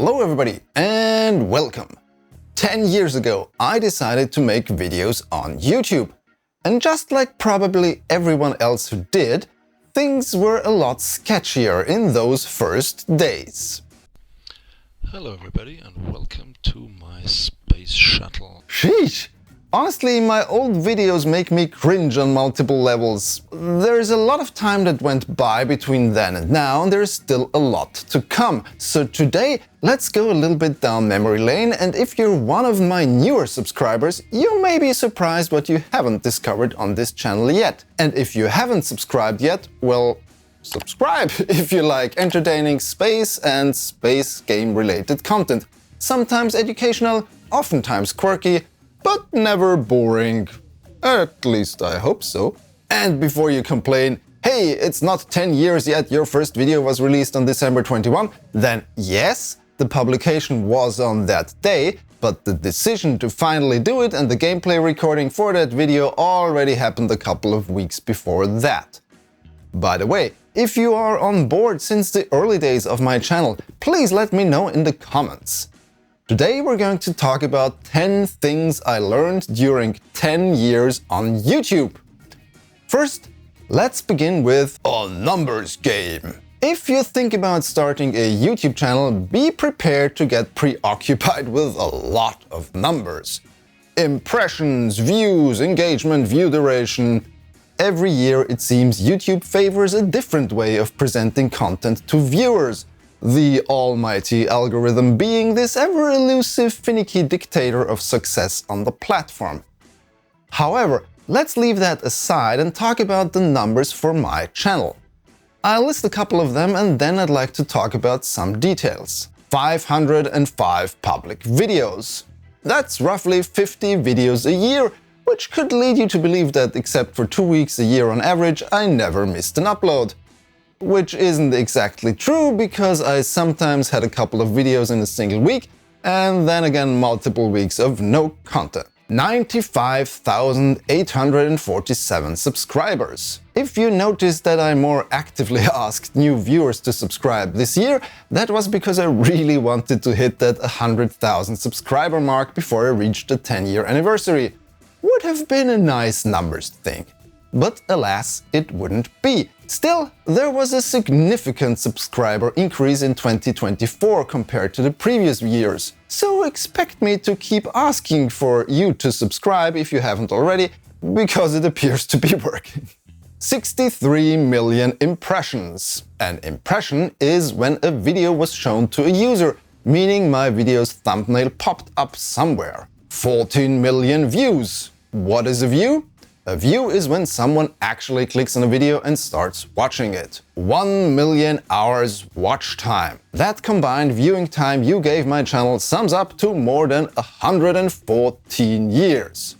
Hello everybody and welcome! 10 years ago I decided to make videos on YouTube. And just like probably everyone else who did, things were a lot sketchier in those first days. Hello everybody and welcome to my space shuttle. Sheesh! Honestly, my old videos make me cringe on multiple levels. There's a lot of time that went by between then and now, and there's still a lot to come. So today, let's go a little bit down memory lane, and if you're one of my newer subscribers, you may be surprised what you haven't discovered on this channel yet. And if you haven't subscribed yet, well, subscribe if you like entertaining space and space game-related content. Sometimes educational, oftentimes quirky, but never boring. At least I hope so. And before you complain, hey, it's not 10 years yet, your first video was released on December 21, then yes, the publication was on that day, but the decision to finally do it and the gameplay recording for that video already happened a couple of weeks before that. By the way, if you are on board since the early days of my channel, please let me know in the comments. Today we're going to talk about 10 things I learned during 10 years on YouTube. First, let's begin with a numbers game. If you think about starting a YouTube channel, be prepared to get preoccupied with a lot of numbers. Impressions, views, engagement, view duration. Every year it seems YouTube favors a different way of presenting content to viewers. The almighty algorithm being this ever-elusive, finicky dictator of success on the platform. However, let's leave that aside and talk about the numbers for my channel. I'll list a couple of them and then I'd like to talk about some details. 505 public videos. That's roughly 50 videos a year, which could lead you to believe that except for 2 weeks a year on average, I never missed an upload. Which isn't exactly true, because I sometimes had a couple of videos in a single week, and then again multiple weeks of no content. 95,847 subscribers. If you noticed that I more actively asked new viewers to subscribe this year, that was because I really wanted to hit that 100,000 subscriber mark before I reached the 10-year anniversary. Would have been a nice numbers thing. But alas, it wouldn't be. Still, there was a significant subscriber increase in 2024 compared to the previous years. So expect me to keep asking for you to subscribe if you haven't already, because it appears to be working. 63 million impressions. An impression is when a video was shown to a user, meaning my video's thumbnail popped up somewhere. 14 million views. What is a view? A view is when someone actually clicks on a video and starts watching it. 1 million hours watch time. That combined viewing time you gave my channel sums up to more than 114 years.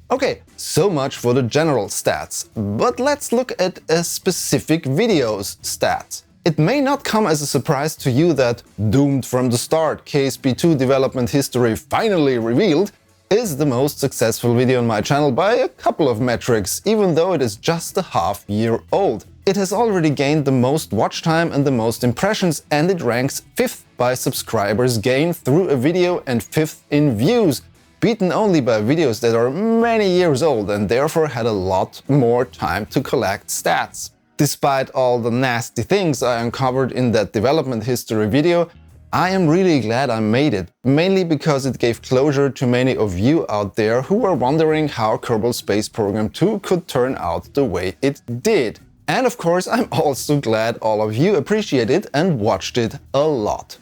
Okay, so much for the general stats, but let's look at a specific video's stats. It may not come as a surprise to you that Doomed from the Start KSP2 development history finally revealed is the most successful video on my channel by a couple of metrics, even though it is just a half-year old. It has already gained the most watch time and the most impressions, and it ranks 5th by subscribers gained through a video and 5th in views, beaten only by videos that are many years old and therefore had a lot more time to collect stats. Despite all the nasty things I uncovered in that development history video, I am really glad I made it, mainly because it gave closure to many of you out there who were wondering how Kerbal Space Program 2 could turn out the way it did. And of course, I'm also glad all of you appreciate it and watched it a lot.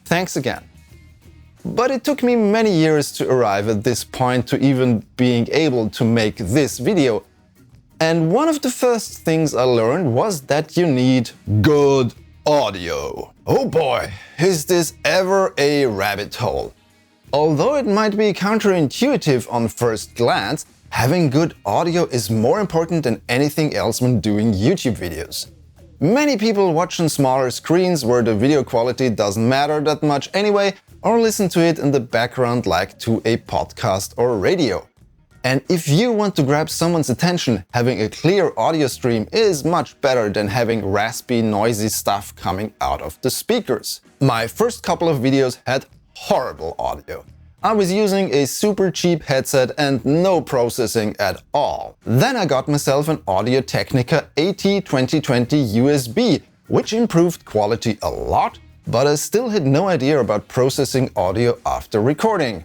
Thanks again. But it took me many years to arrive at this point, to even being able to make this video. And one of the first things I learned was that you need good audio. Oh boy, is this ever a rabbit hole. Although it might be counterintuitive on first glance, having good audio is more important than anything else when doing YouTube videos. Many people watch on smaller screens where the video quality doesn't matter that much anyway, or listen to it in the background like to a podcast or radio. And if you want to grab someone's attention, having a clear audio stream is much better than having raspy, noisy stuff coming out of the speakers. My first couple of videos had horrible audio. I was using a super cheap headset and no processing at all. Then I got myself an Audio-Technica AT2020 USB, which improved quality a lot, but I still had no idea about processing audio after recording.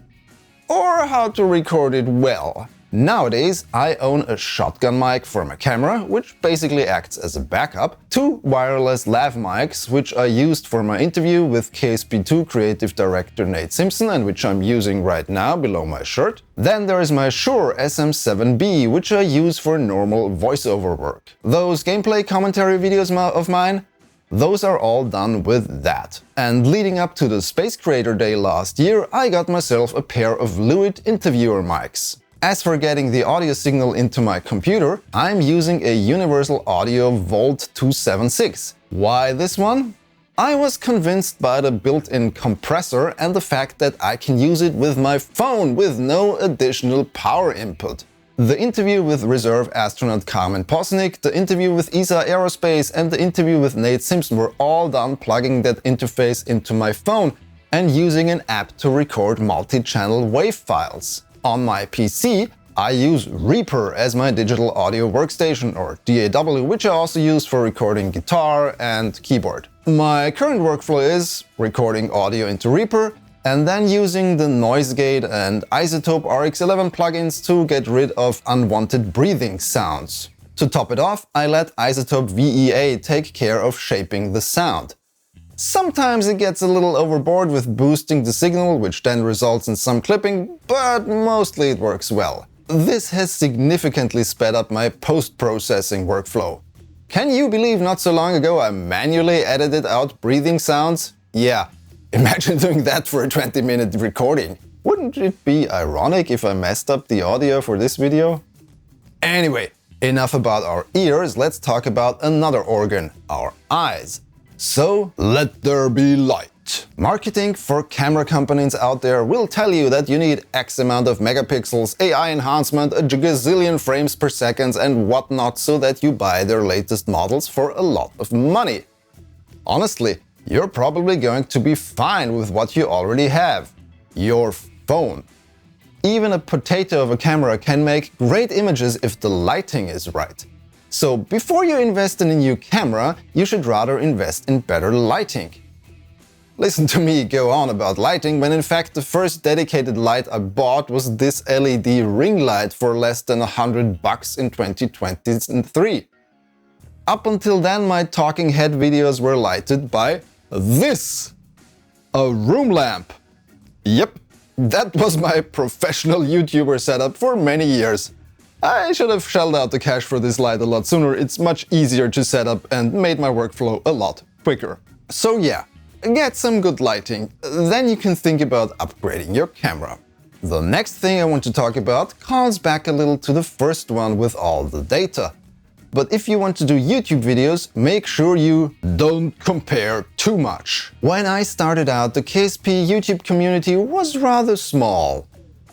Or how to record it well. Nowadays, I own a shotgun mic for my camera, which basically acts as a backup, 2 wireless lav mics, which I used for my interview with KSP2 creative director Nate Simpson and which I'm using right now below my shirt. Then there is my Shure SM7B, which I use for normal voiceover work. Those gameplay commentary videos of mine, those are all done with that. And leading up to the Space Creator Day last year, I got myself a pair of Lewitt interviewer mics. As for getting the audio signal into my computer, I'm using a Universal Audio Volt 276. Why this one? I was convinced by the built-in compressor and the fact that I can use it with my phone with no additional power input. The interview with reserve astronaut Carmen Posnick, the interview with ESA Aerospace and the interview with Nate Simpson were all done plugging that interface into my phone and using an app to record multi-channel WAV files. On my PC, I use Reaper as my digital audio workstation, or DAW, which I also use for recording guitar and keyboard. My current workflow is recording audio into Reaper and then using the NoiseGate and iZotope RX11 plugins to get rid of unwanted breathing sounds. To top it off, I let iZotope VEA take care of shaping the sound. Sometimes it gets a little overboard with boosting the signal, which then results in some clipping, but mostly it works well. This has significantly sped up my post-processing workflow. Can you believe not so long ago I manually edited out breathing sounds? Yeah, imagine doing that for a 20-minute recording. Wouldn't it be ironic if I messed up the audio for this video? Anyway, enough about our ears, let's talk about another organ, our eyes. So, let there be light. Marketing for camera companies out there will tell you that you need X amount of megapixels, AI enhancement, a gazillion frames per second and whatnot so that you buy their latest models for a lot of money. Honestly, you're probably going to be fine with what you already have. Your phone. Even a potato of a camera can make great images if the lighting is right. So before you invest in a new camera, you should rather invest in better lighting. Listen to me go on about lighting when in fact the first dedicated light I bought was this LED ring light for less than $100 in 2023. Up until then my talking head videos were lighted by this! A room lamp. Yep, that was my professional YouTuber setup for many years. I should have shelled out the cash for this light a lot sooner, it's much easier to set up and made my workflow a lot quicker. So yeah, get some good lighting, then you can think about upgrading your camera. The next thing I want to talk about calls back a little to the first one with all the data. But if you want to do YouTube videos, make sure you don't compare too much. When I started out, the KSP YouTube community was rather small.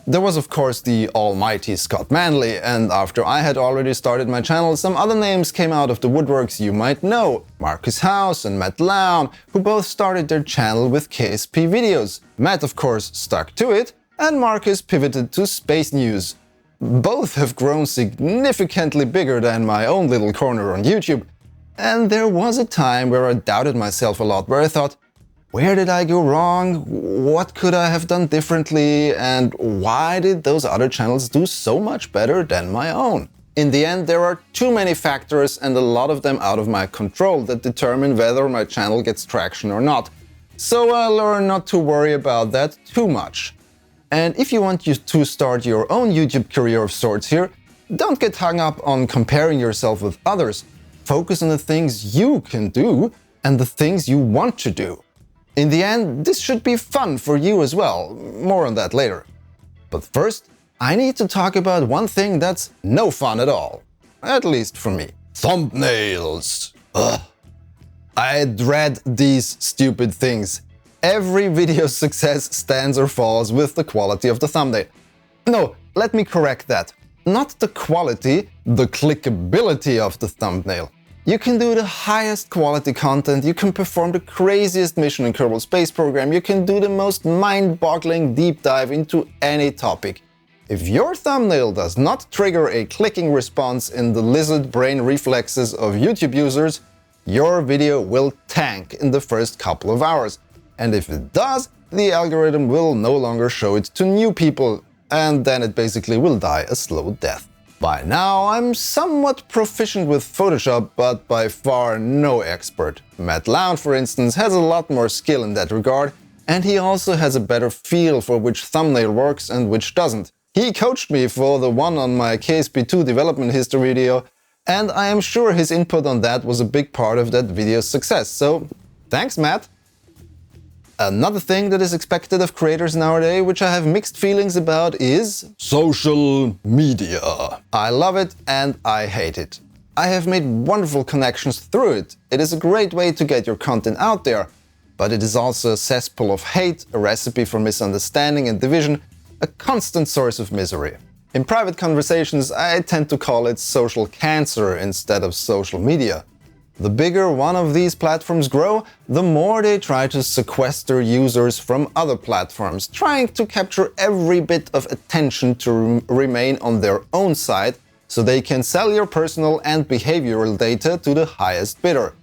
There was of course the almighty Scott Manley, and after I had already started my channel, some other names came out of the woodworks you might know. Marcus House and Matt Lown, who both started their channel with KSP videos. Matt of course stuck to it, and Marcus pivoted to space news. Both have grown significantly bigger than my own little corner on YouTube. And there was a time where I doubted myself a lot, where I thought, where did I go wrong? What could I have done differently? And why did those other channels do so much better than my own? In the end, there are too many factors and a lot of them out of my control that determine whether my channel gets traction or not. So I learned not to worry about that too much. And if you want to start your own YouTube career of sorts here, don't get hung up on comparing yourself with others. Focus on the things you can do and the things you want to do. In the end, this should be fun for you as well. More on that later. But first, I need to talk about one thing that's no fun at all. At least for me. Thumbnails. Ugh. I dread these stupid things. Every video's success stands or falls with the quality of the thumbnail. No, let me correct that. Not the quality, the clickability of the thumbnail. You can do the highest quality content, you can perform the craziest mission in Kerbal Space Program, you can do the most mind-boggling deep dive into any topic. If your thumbnail does not trigger a clicking response in the lizard brain reflexes of YouTube users, your video will tank in the first couple of hours. And if it does, the algorithm will no longer show it to new people, and then it basically will die a slow death. By now, I'm somewhat proficient with Photoshop, but by far no expert. Matt Lound, for instance, has a lot more skill in that regard, and he also has a better feel for which thumbnail works and which doesn't. He coached me for the one on my KSP2 development history video, and I am sure his input on that was a big part of that video's success, so thanks, Matt! Another thing that is expected of creators nowadays, which I have mixed feelings about, is social media. I love it and I hate it. I have made wonderful connections through it. It is a great way to get your content out there, but it is also a cesspool of hate, a recipe for misunderstanding and division, a constant source of misery. In private conversations, I tend to call it social cancer instead of social media. The bigger one of these platforms grow, the more they try to sequester users from other platforms, trying to capture every bit of attention to remain on their own side, so they can sell your personal and behavioral data to the highest bidder.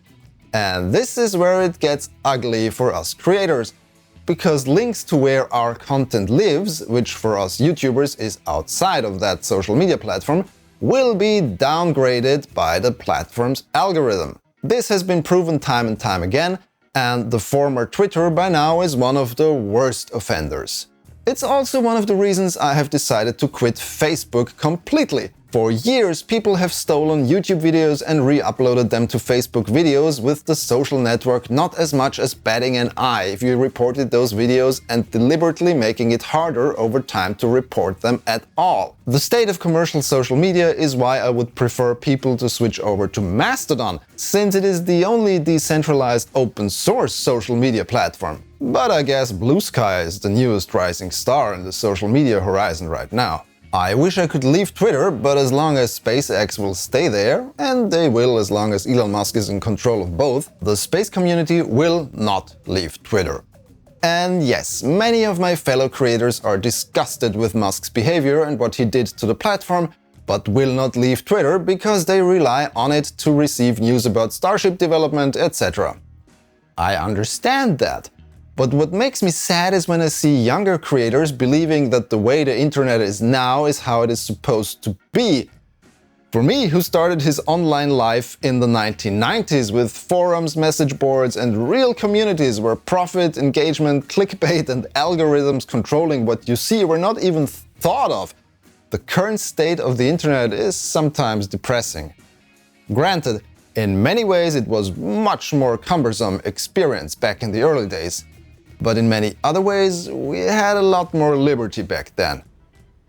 And this is where it gets ugly for us creators, because links to where our content lives, which for us YouTubers is outside of that social media platform, will be downgraded by the platform's algorithm. This has been proven time and time again, and the former Twitter by now is one of the worst offenders. It's also one of the reasons I have decided to quit Facebook completely. For years, people have stolen YouTube videos and re-uploaded them to Facebook videos, with the social network not as much as batting an eye if you reported those videos and deliberately making it harder over time to report them at all. The state of commercial social media is why I would prefer people to switch over to Mastodon, since it is the only decentralized open source social media platform. But I guess Blue Sky is the newest rising star in the social media horizon right now. I wish I could leave Twitter, but as long as SpaceX will stay there, and they will as long as Elon Musk is in control of both, the space community will not leave Twitter. And yes, many of my fellow creators are disgusted with Musk's behavior and what he did to the platform, but will not leave Twitter because they rely on it to receive news about Starship development, etc. I understand that. But what makes me sad is when I see younger creators believing that the way the internet is now is how it is supposed to be. For me, who started his online life in the 1990s with forums, message boards, and real communities where profit, engagement, clickbait, and algorithms controlling what you see were not even thought of, the current state of the internet is sometimes depressing. Granted, in many ways it was much more cumbersome experience back in the early days. But in many other ways, we had a lot more liberty back then.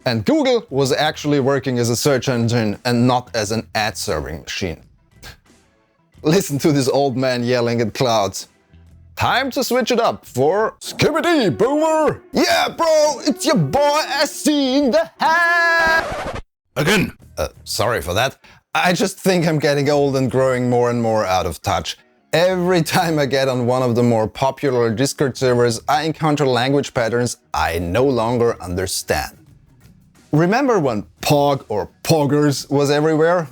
And Google was actually working as a search engine and not as an ad-serving machine. Listen to this old man yelling at clouds. Time to switch it up for Skibidi Boomer! Yeah, bro, it's your boy SC in the hat! Again! Sorry for that. I just think I'm getting old and growing more and more out of touch. Every time I get on one of the more popular Discord servers, I encounter language patterns I no longer understand. Remember when Pog or Poggers was everywhere?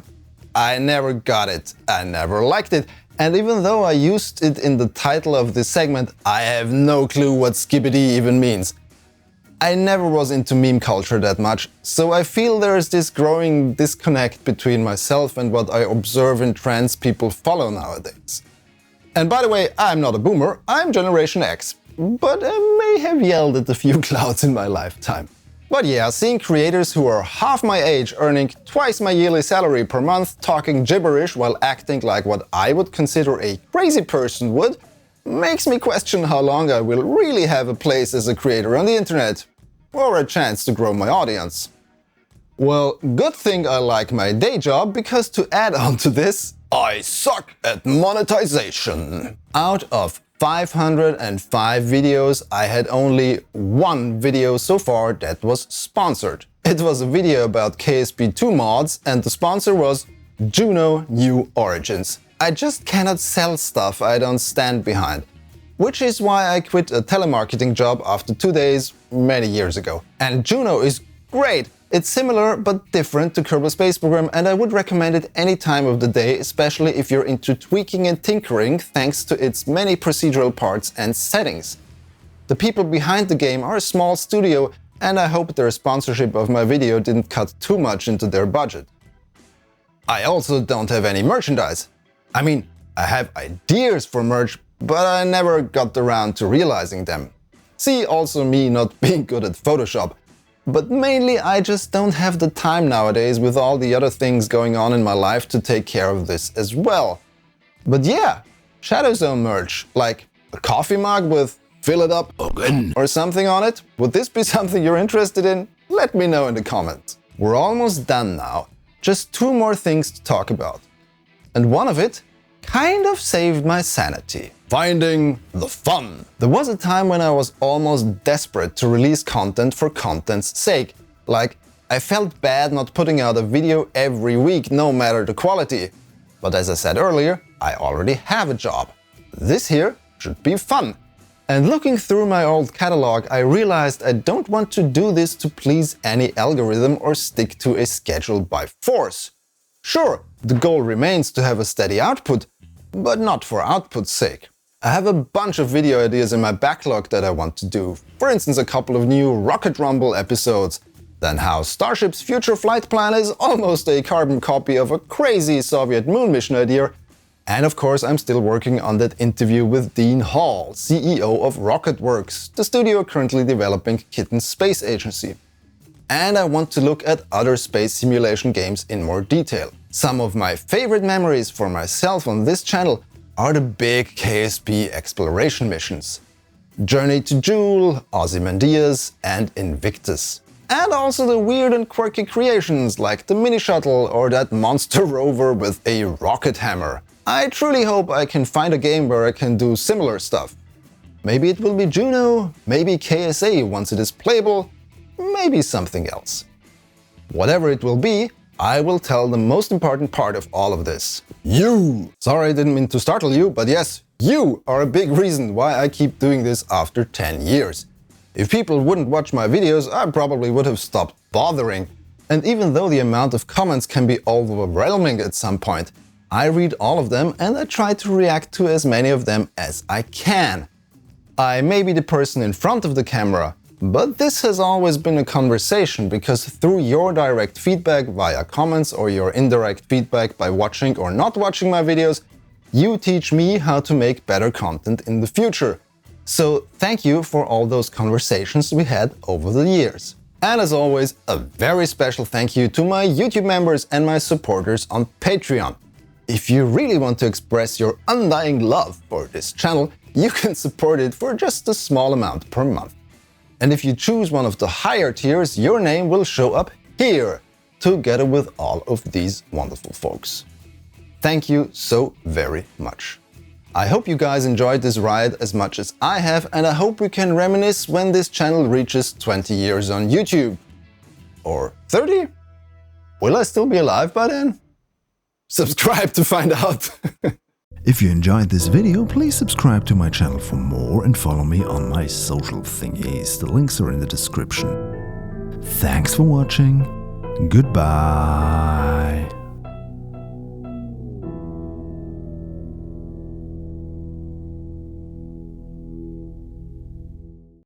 I never got it, I never liked it, and even though I used it in the title of this segment, I have no clue what Skibidi even means. I never was into meme culture that much, so I feel there is this growing disconnect between myself and what I observe in trends people follow nowadays. And by the way, I'm not a boomer, I'm Generation X, but I may have yelled at a few clouds in my lifetime. But yeah, seeing creators who are half my age earning twice my yearly salary per month talking gibberish while acting like what I would consider a crazy person would, makes me question how long I will really have a place as a creator on the internet, or a chance to grow my audience. Well, good thing I like my day job, because to add on to this, I suck at monetization. Out of 505 videos, I had only one video so far that was sponsored. It was a video about KSP2 mods and the sponsor was Juno New Origins. I just cannot sell stuff I don't stand behind. Which is why I quit a telemarketing job after 2 days many years ago. And Juno is great! It's similar but different to Kerbal Space Program, and I would recommend it any time of the day, especially if you're into tweaking and tinkering thanks to its many procedural parts and settings. The people behind the game are a small studio, and I hope their sponsorship of my video didn't cut too much into their budget. I also don't have any merchandise. I mean, I have ideas for merch, but I never got around to realizing them. See also me not being good at Photoshop. But mainly I just don't have the time nowadays with all the other things going on in my life to take care of this as well. But yeah, ShadowZone merch, like a coffee mug with "fill it up again" or something on it. Would this be something you're interested in? Let me know in the comments. We're almost done now. Just 2 more things to talk about. And one of it kind of saved my sanity. Finding the fun. There was a time when I was almost desperate to release content for content's sake. Like, I felt bad not putting out a video every week, no matter the quality. But as I said earlier, I already have a job. This here should be fun. And looking through my old catalog, I realized I don't want to do this to please any algorithm or stick to a schedule by force. Sure, the goal remains to have a steady output, but not for output's sake. I have a bunch of video ideas in my backlog that I want to do. For instance, a couple of new Rocket Rumble episodes. Then how Starship's future flight plan is almost a carbon copy of a crazy Soviet moon mission idea. And of course, I'm still working on that interview with Dean Hall, CEO of RocketWorks, the studio currently developing Kitten's space agency. And I want to look at other space simulation games in more detail. Some of my favorite memories for myself on this channel are the big KSP exploration missions. Journey to Jewel, Ozymandias and Invictus. And also the weird and quirky creations like the mini shuttle or that monster rover with a rocket hammer. I truly hope I can find a game where I can do similar stuff. Maybe it will be Juno, maybe KSA once it is playable, maybe something else. Whatever it will be, I will tell the most important part of all of this. You! Sorry, I didn't mean to startle you, but yes, you are a big reason why I keep doing this after 10 years. If people wouldn't watch my videos, I probably would have stopped bothering. And even though the amount of comments can be overwhelming at some point, I read all of them and I try to react to as many of them as I can. I may be the person in front of the camera, but this has always been a conversation because through your direct feedback via comments or your indirect feedback by watching or not watching my videos, you teach me how to make better content in the future. So thank you for all those conversations we had over the years. And as always, a very special thank you to my YouTube members and my supporters on Patreon. If you really want to express your undying love for this channel, you can support it for just a small amount per month. And if you choose one of the higher tiers, your name will show up here, together with all of these wonderful folks. Thank you so very much. I hope you guys enjoyed this ride as much as I have, and I hope we can reminisce when this channel reaches 20 years on YouTube. Or 30? Will I still be alive by then? Subscribe to find out! If you enjoyed this video, please subscribe to my channel for more and follow me on my social thingies. The links are in the description. Thanks for watching. Goodbye.